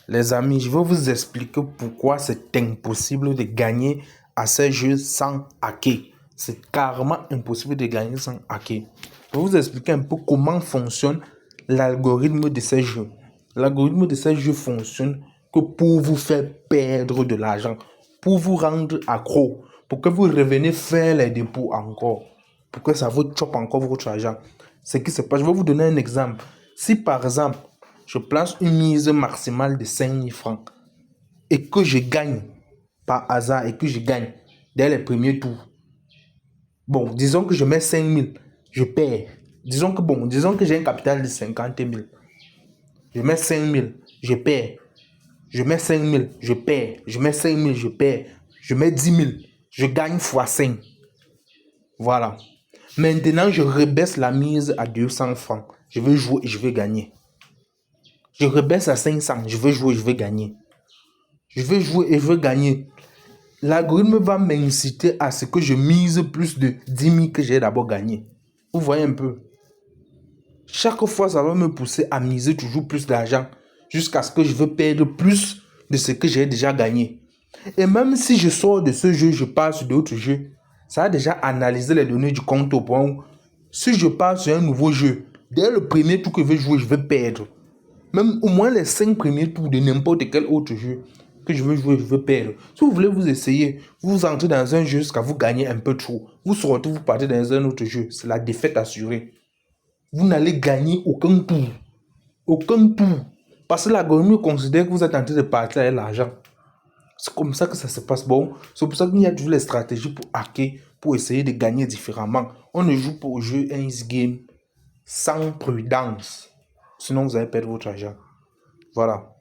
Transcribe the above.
Les amis, je vais vous expliquer pourquoi c'est impossible de gagner à ces jeux sans hacker. C'est carrément impossible de gagner sans hacker. Je vais vous expliquer un peu comment fonctionne l'algorithme de ces jeux. L'algorithme de ces jeux fonctionne que pour vous faire perdre de l'argent, pour vous rendre accro, pour que vous reveniez faire les dépôts encore, pour que ça vous chope encore votre argent. Ce qui se passe, je vais vous donner un exemple. Si par exemple, je place une mise maximale de 5000 francs et que je gagne par hasard et que je gagne dès les premiers tours. Bon, disons que je mets 5000, je perds. Disons que j'ai un capital de 50 000. Je mets 5000, je perds. Je mets 5000, je perds. Je mets 5000, je perds. Je mets 10 000, je gagne x 5. Voilà. Maintenant, je rebaisse la mise à 200 francs. Je veux jouer et je veux gagner. Je rebaisse à 500, je veux jouer et je veux gagner. Je veux jouer et je veux gagner. L'algorithme va m'inciter à ce que je mise plus de 10 000 que j'ai d'abord gagné. Vous voyez un peu. Chaque fois, ça va me pousser à miser toujours plus d'argent jusqu'à ce que je veux perdre plus de ce que j'ai déjà gagné. Et même si je sors de ce jeu, je passe sur d'autres jeux, ça a déjà analysé les données du compte au point où si je passe sur un nouveau jeu, dès le premier tour que je vais jouer, je vais perdre. Même au moins les 5 premiers tours de n'importe quel autre jeu que je veux jouer, je veux perdre. Si vous voulez vous essayer, vous entrez dans un jeu jusqu'à vous gagner un peu trop. Vous sortez, vous partez dans un autre jeu. C'est la défaite assurée. Vous n'allez gagner aucun tour. Aucun tour. Parce que l'algorithme considère que vous êtes en train de partir avec l'argent. C'est comme ça que ça se passe. Bon, c'est pour ça qu'il y a toujours les stratégies pour hacker, pour essayer de gagner différemment. On ne joue pas au jeu un game sans prudence. Sinon, vous allez perdre votre argent. Voilà.